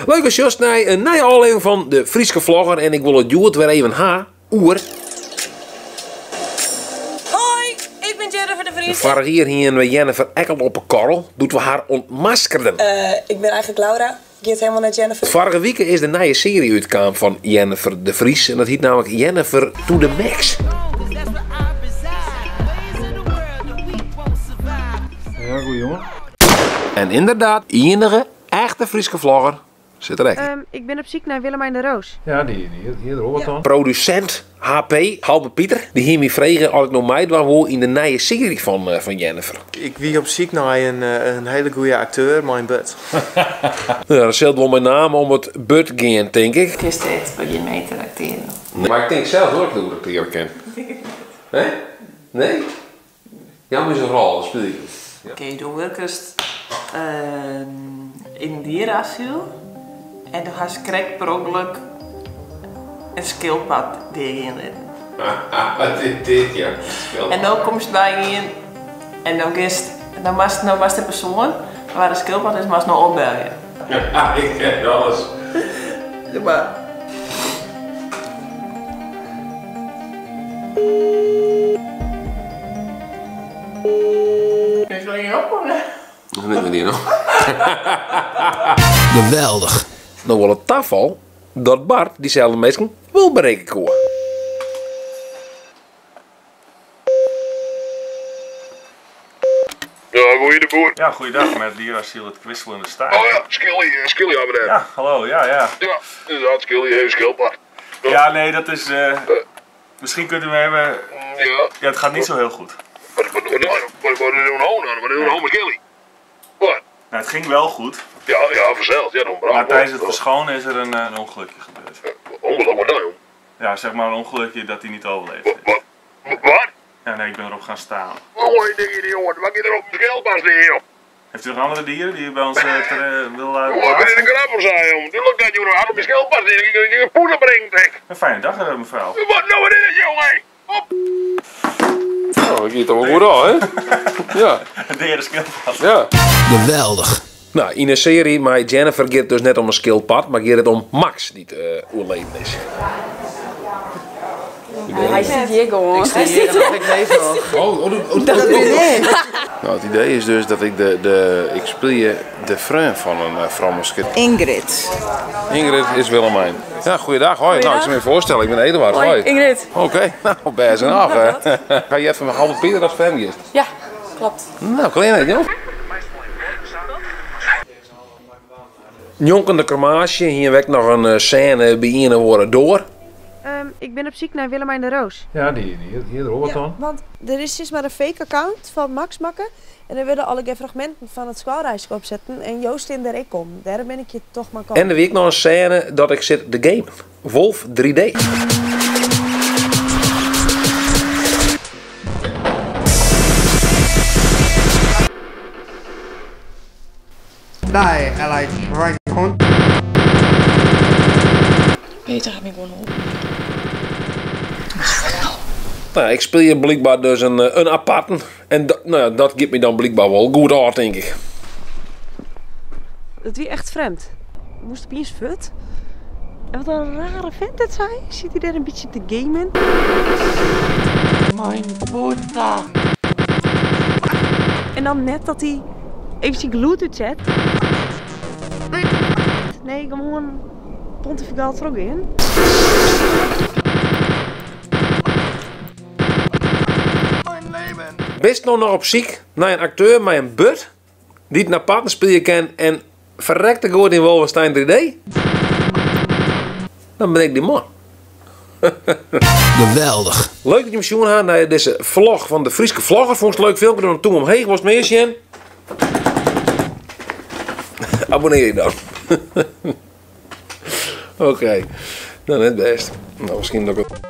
Leuk als just naar een nieuwe aflevering van de Frieske Vlogger. En ik wil het Joert weer even oer. Hoi, ik ben Jennifer de Vries. Vorige keer hier we Jennifer ekkeld op een korrel. Doet we haar ontmaskerden. Ik ben eigenlijk Laura. Ik heet helemaal naar Jennifer. Vorige week is de nieuwe serie uitgekomen van Jennifer de Vries. En dat heet namelijk Jennifer to the Max. Ja, goed jongen. En inderdaad, enige echte Frieske Vlogger zit er echt. Ik ben op zoek naar Willemijn de Roos. Ja, hier hoort dan. Producent HP, Halbe Pieter, die hier me vregen als ik nog meid was in de nieuwe serie van Jennifer. Ik wie op zoek naar een hele goede acteur, mijn bud. Ja, dat zelt wel mijn naam om het bud gaan, denk ik. Ik wist echt wat je mee te acteren. Maar ik denk zelf hoor ik hoe ik het ken. Nee? Nee? Ja, maar is een rol, dat speel ik. Ja. Oké, toen werkest in een dierenasiel. En toen had je per ongeluk een schildpad tegen Wat is dit, ja? En dan kom je bij je en dan was de persoon waar de schildpad is, maar nog opbellen. Ja, ik ken alles. Maar ik wil je opkomen. Dat nemen we die nog. Geweldig. Nou wel het tafel dat Bart diezelfde mensen wil bereiken kon. Ja, goeie de boer. Ja, goeiedag met dierasiel het kwistelende staart. Oh ja, Skilly hebben we daar. Ja, hallo, ja. Ja, inderdaad, Skilly heeft schildpad. Ja, nee, dat is... misschien kunt u me hebben... Ja. Ja, het gaat niet zo heel goed. Wat doen we nou met Skilly? Wat? Nou, het ging wel goed, Ja, verzeld. Ja, dan maar tijdens het verschonen is er een ongelukje gebeurd. Ongeluk, wat nou, jong? Ja, zeg maar een ongelukje dat hij niet overleefd Wat? heeft. Wat? Ja, nee, ik ben erop gaan staan. Mooi ding, jongen. Wat je er op de schildpad staan, joh? Heeft u nog andere dieren die u bij ons wil Wat ben plaatsen? je een krabber zijn, jongen? Die lukt dat, jongen. Had op je schildpad staan. Je poeder brengt, denk. Een fijne dag, mevrouw. Wat nou, wat is het, jongen? Op! Nou, ik giet er wel goed aan, hè? Ja. Een derde schildpad. Ja. Geweldig. Nou, in een serie met Jennifer gaat het dus net om een schildpad, maar gaat het om Max die het overleden is. Hij zit hier gewoon. Ik leef nog. Dat nou, het idee is dus dat ik ik speel je de vriend van een vrouwmasker. Ingrid. Ingrid is Willemijn. Ja, goeiedag. Hoi. Nou, ik zal me voorstellen, ik ben Eduard. Hoi. Ingrid. Oké, nou, best en af, hè. Ga je even met Halbe Pieter als femgist? Ja, klopt. Nou, klein het, joh. Jonkende crematie, hier werkt nog een scène bij Iene worden door. Ik ben op zoek naar Willemijn de Roos. Ja, hier hoort dan. Want er is dus maar een fake account van Max Makke. En er willen alle fragmenten van het schoolreisje opzetten. En Joost in de ik om. Daar ben ik je toch maar komen. En er week nog een scène dat ik zit de game. Wolf 3D.ได้อะไรไว้คน Peter gaat me gewoon op. Nou, ik speel je blijkbaar dus een aparte. En dat geeft me dan blijkbaar wel goed uit, denk ik. Dat wie echt vreemd. Moest op eens fut. En wat een rare vent dat zei. Zit hij daar een beetje te gamen? mijn boeta. En dan net dat hij even zijn gloed uitzet. Nee, ik kom gewoon pontificaal terug in. Best nog op ziek naar een acteur met een bud die het naar patten spelen kan en verrekte goed in Wolfenstein 3D. Dan ben ik die man. Geweldig. Leuk dat je me zien gaat naar deze vlog van de Frieske Vlogger. Vond je het leuk filmpje? Doe toen omheen. Was het meer zien? Abonneer je dan. Oké. Nou, net best. Nou, misschien nog het.